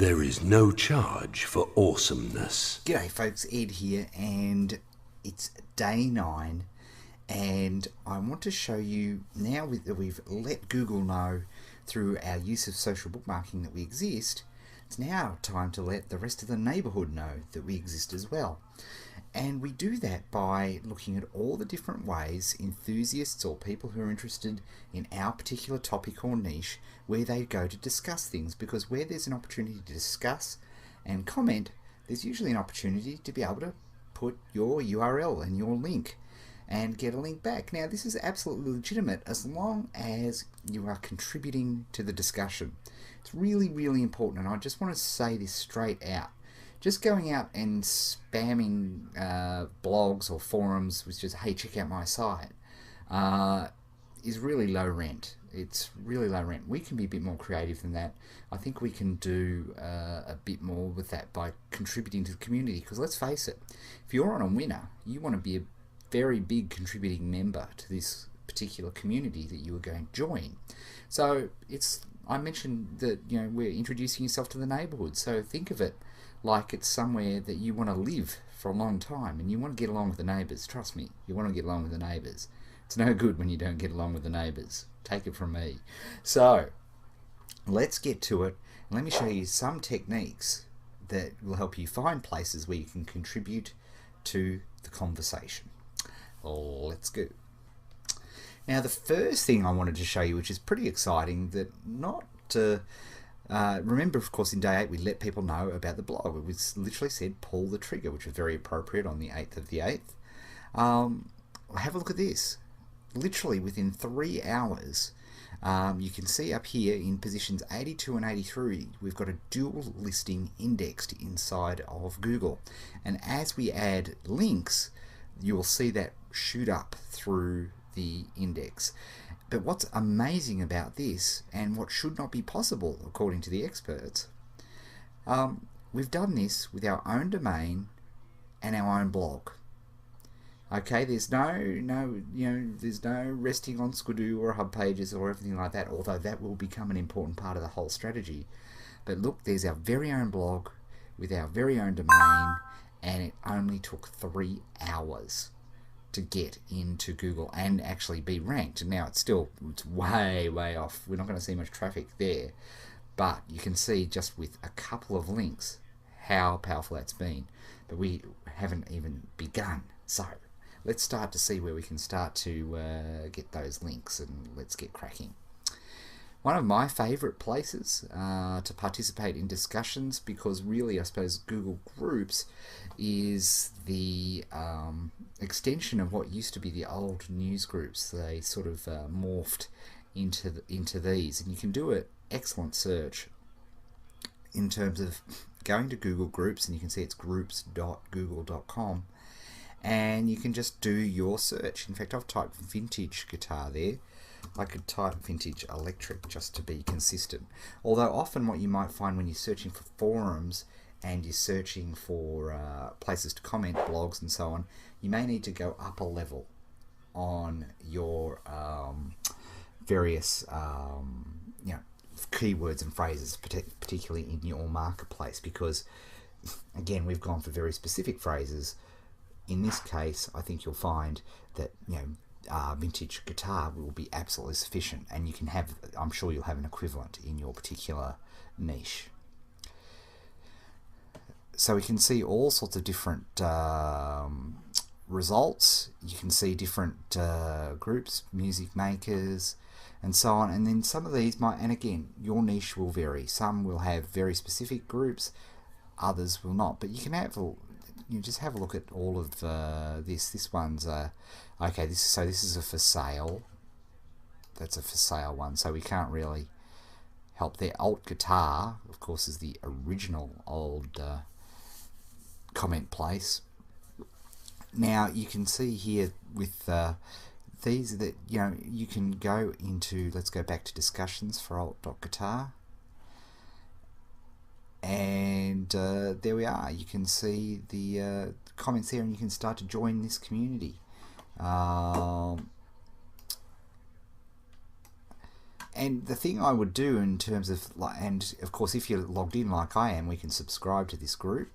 There is no charge for awesomeness. G'day folks, Ed here, and it's day 9, and I want to show you, now that we've let Google know through our use of social bookmarking that we exist, it's now time to let the rest of the neighbourhood know that we exist as well. And we do that by looking at all the different ways enthusiasts or people who are interested in our particular topic or niche, where they go to discuss things, because where there's an opportunity to discuss and comment, there's usually an opportunity to be able to put your URL and your link and get a link back. Now, this is absolutely legitimate as long as you are contributing to the discussion. It's really, really important, and I just want to say this straight out. Just going out and spamming blogs or forums which is, hey, check out my site, is really low rent. It's really low rent. We can be a bit more creative than that. I think we can do a bit more with that by contributing to the community, because let's face it, if you're on a winner, you want to be a very big contributing member to this particular community that you are going to join. So I mentioned that, you know, we're introducing yourself to the neighbourhood, so think of it like it's somewhere that you want to live for a long time, and you want to get along with the neighbours. Trust me, you want to get along with the neighbours. It's no good when you don't get along with the neighbours. Take it from me. So let's get to it, and let me show you some techniques that will help you find places where you can contribute to the conversation. Let's go. Now, the first thing I wanted to show you, which is pretty exciting, that remember, of course, in day 8 we let people know about the blog. It was literally said pull the trigger, which was very appropriate on the 8th of the 8th. Have a look at this. Literally within 3 hours, you can see up here in positions 82 and 83, we've got a dual listing indexed inside of Google. And as we add links, you will see that shoot up through the index. But what's amazing about this, and what should not be possible according to the experts, we've done this with our own domain and our own blog. Okay, there's no resting on Skidoo or hub pages or everything like that, although that will become an important part of the whole strategy. But look, there's our very own blog with our very own domain, and it only took 3 hours to get into Google and actually be ranked. And now it's way, way off. We're not going to see much traffic there, but you can see just with a couple of links how powerful that's been. But we haven't even begun. So let's start to see where we can start to get those links, and let's get cracking. One of my favourite places to participate in discussions, because really I suppose Google Groups is the extension of what used to be the old news groups. They sort of morphed into these, and you can do an excellent search in terms of going to Google Groups, and you can see it's groups.google.com, and you can just do your search. In fact, I've typed vintage guitar there. I could type vintage electric just to be consistent. Although often what you might find when you're searching for forums and you're searching for places to comment, blogs and so on, you may need to go up a level on your various keywords and phrases, particularly in your marketplace, because again, we've gone for very specific phrases. In this case, I think you'll find that vintage guitar will be absolutely sufficient, and you can have, I'm sure you'll have an equivalent in your particular niche. So we can see all sorts of different results. You can see different groups, music makers, and so on. And then some of these might, and again, your niche will vary. Some will have very specific groups, others will not. But you can have just have a look at all of this. This one's okay. This is a for sale. That's a for sale one. So we can't really help there. Alt guitar, of course, is the original old comment place. Now you can see here with these that you can go into. Let's go back to discussions for alt.guitar. And there we are. You can see the comments there, and you can start to join this community. And the thing I would do in terms of, and of course if you're logged in like I am, we can subscribe to this group.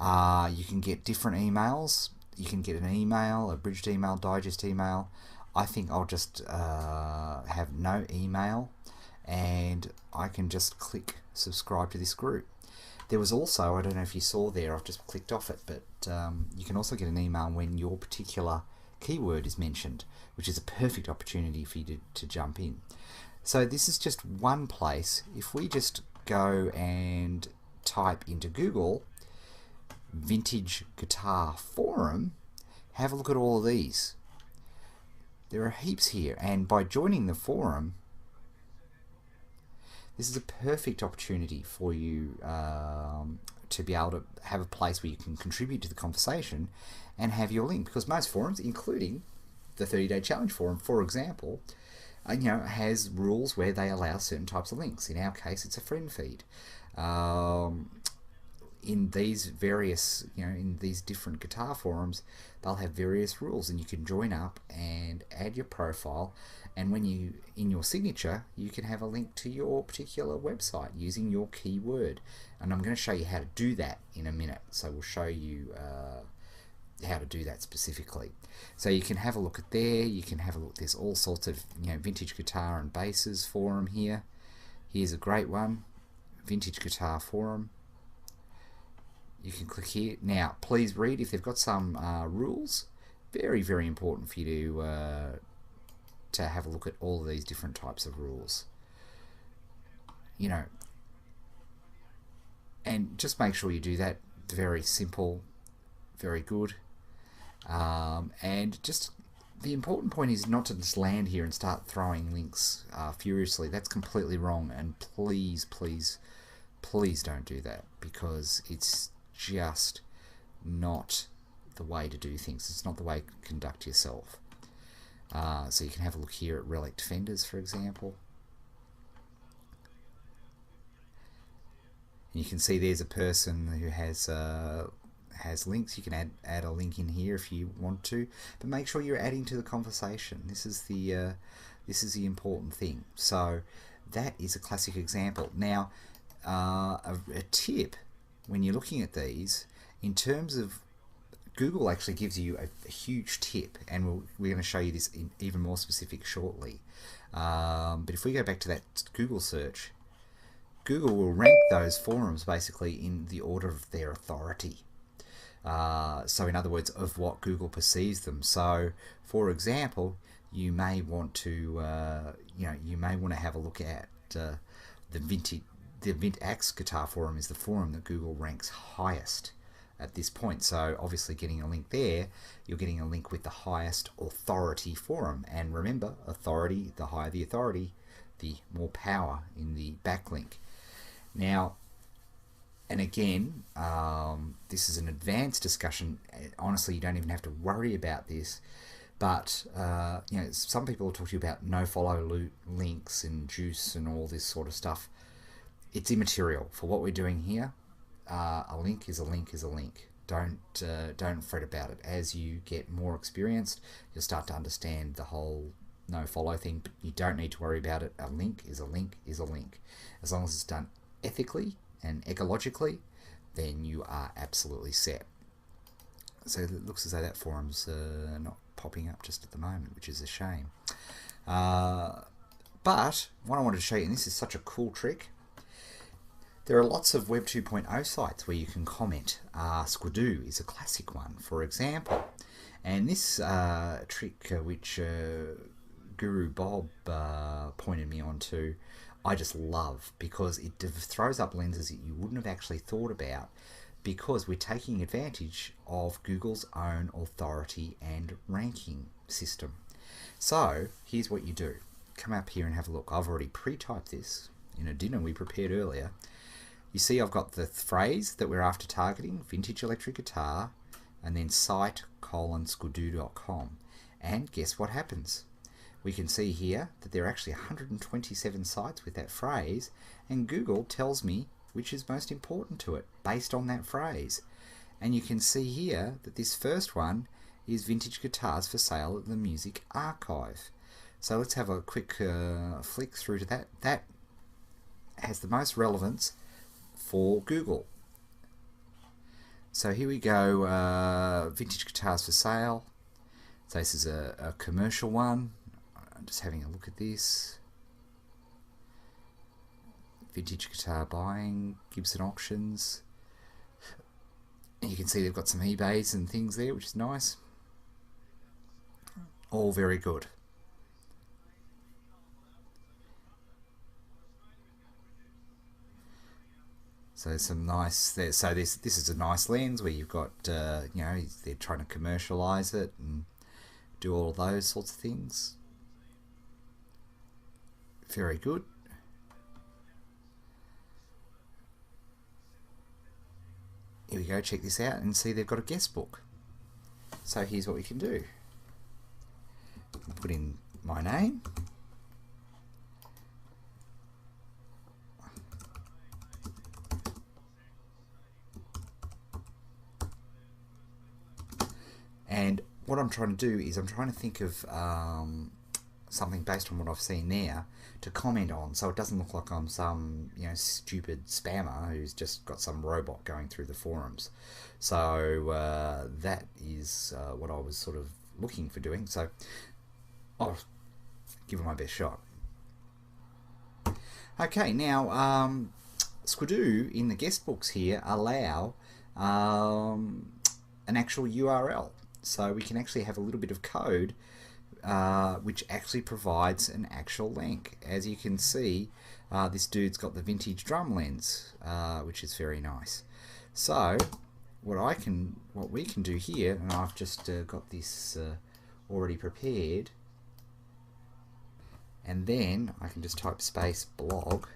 You can get different emails. You can get an email, a bridged email, digest email. I think I'll just have no email, and I can just click subscribe to this group. There was also, I don't know if you saw there, I've just clicked off it, but you can also get an email when your particular keyword is mentioned, which is a perfect opportunity for you to jump in. So this is just one place. If we just go and type into Google vintage guitar forum, have a look at all of these. There are heaps here, and by joining the forum, this is a perfect opportunity for you to be able to have a place where you can contribute to the conversation and have your link, because most forums, including the 30-day challenge forum, for example, has rules where they allow certain types of links. In our case, it's a friend feed. In these various, in these different guitar forums, they'll have various rules, and you can join up and add your profile, and when you, in your signature, you can have a link to your particular website using your keyword. And I'm going to show you how to do that in a minute. So we'll show you how to do that specifically. So you can have a look at there, you can have a look, there's all sorts of vintage guitar and basses forum here. Here's a great one, vintage guitar forum. You can click here. Now please read if they've got some rules. Very, very important for you to have a look at all of these different types of rules. And just make sure you do that. Very simple, very good. And just the important point is not to just land here and start throwing links furiously. That's completely wrong, and please, please, please don't do that, because it's just not the way to do things. It's not the way to conduct yourself. So you can have a look here at Relic Defenders, for example. And you can see there's a person who has links. You can add a link in here if you want to, but make sure you're adding to the conversation. This is the important thing. So that is a classic example. Now, a tip when you're looking at these, in terms of Google actually gives you a huge tip, and we're going to show you this in even more specific shortly. But if we go back to that Google search, Google will rank those forums basically in the order of their authority. So in other words, of what Google perceives them. So for example, you may want to have a look at the VintAx Guitar Forum is the forum that Google ranks highest at this point. So obviously getting a link there, you're getting a link with the highest authority forum. And remember, authority, the higher the authority, the more power in the backlink. Now, and again, this is an advanced discussion. Honestly, you don't even have to worry about this. But some people will talk to you about no-follow links and juice and all this sort of stuff. It's immaterial for what we're doing here. A link is a link is a link. Don't fret about it. As you get more experienced, you'll start to understand the whole no-follow thing. But you don't need to worry about it. A link is a link is a link. As long as it's done ethically and ecologically, then you are absolutely set. So it looks as though that forum's not popping up just at the moment, which is a shame. But what I wanted to show you, and this is such a cool trick, there are lots of Web 2.0 sites where you can comment. Squidoo is a classic one, for example. And this trick, which Guru Bob pointed me on to, I just love, because it throws up lenses that you wouldn't have actually thought about, because we're taking advantage of Google's own authority and ranking system. So here's what you do. Come up here and have a look. I've already pre-typed this in a dinner we prepared earlier. You see I've got the phrase that we're after targeting, vintage electric guitar, and then site:/squidoo.com. And guess what happens? We can see here that there are actually 127 sites with that phrase, and Google tells me which is most important to it based on that phrase. And you can see here that this first one is vintage guitars for sale at the Music Archive. So let's have a quick flick through to that. That has the most relevance for Google. So here we go, vintage guitars for sale. So this is a commercial one. I'm just having a look at this. Vintage guitar buying, Gibson auctions. And you can see they've got some eBays and things there, which is nice. All very good. So some nice. So this is a nice lens where you've got you know, they're trying to commercialize it and do all of those sorts of things. Very good. Here we go, check this out and see they've got a guest book. So here's what we can do. Put in my name. And what I'm trying to do is I'm trying to think of something based on what I've seen there to comment on, so it doesn't look like I'm some, you know, stupid spammer who's just got some robot going through the forums. So that is what I was sort of looking for doing. So I'll give it my best shot. Okay, now Squidoo in the guest books here allow an actual URL. So we can actually have a little bit of code which actually provides an actual link. As you can see, this dude's got the vintage drum lens, which is very nice. So what we can do here, and I've just got this already prepared, and then I can just type space blog.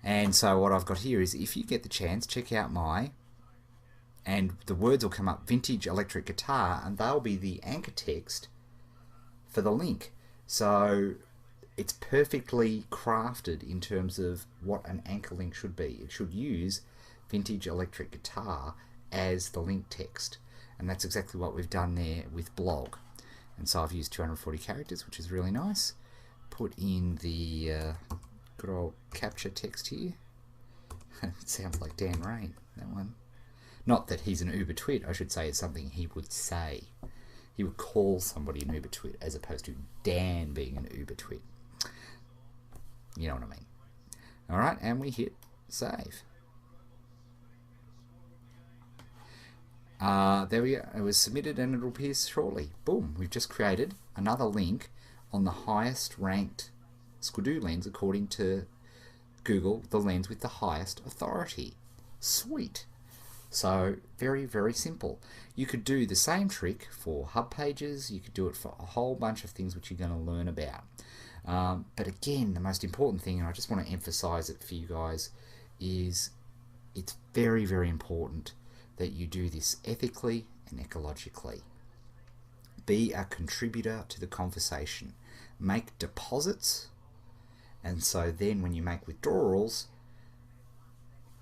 And so what I've got here is, if you get the chance, check out my, and the words will come up, vintage electric guitar, and they'll be the anchor text for the link. So it's perfectly crafted in terms of what an anchor link should be. It should use vintage electric guitar as the link text, and that's exactly what we've done there with blog. And so I've used 240 characters, which is really nice. Put in the good old capture text here. It sounds like Dan Rain, that one. Not that he's an uber twit, I should say it's something he would say. He would call somebody an uber twit as opposed to Dan being an uber twit. You know what I mean. Alright, and we hit save. There we go. It was submitted and it'll appear shortly. Boom, we've just created another link on the highest ranked Squidoo lens according to Google, the lens with the highest authority. Sweet. So very, very simple. You could do the same trick for hub pages. You could do it for a whole bunch of things which you're going to learn about. But again, the most important thing, and I just want to emphasize it for you guys, is it's very, very important that you do this ethically and ecologically. Be a contributor to the conversation. Make deposits, and so then when you make withdrawals,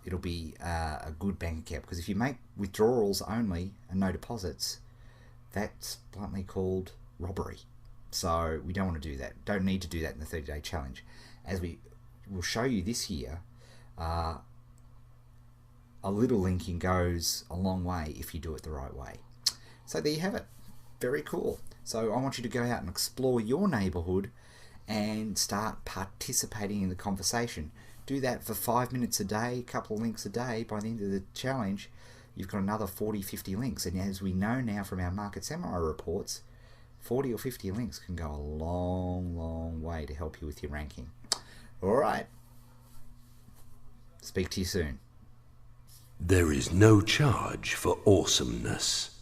it'll be a good bank account. Because if you make withdrawals only and no deposits, that's bluntly called robbery. So we don't want to do that. Don't need to do that in the 30-day challenge. As we will show you this year, a little linking goes a long way if you do it the right way. So there you have it. Very cool. So I want you to go out and explore your neighborhood and start participating in the conversation. Do that for 5 minutes a day, a couple of links a day. By the end of the challenge, you've got another 40, 50 links. And as we know now from our Market Samurai reports, 40 or 50 links can go a long, long way to help you with your ranking. All right. Speak to you soon. There is no charge for awesomeness.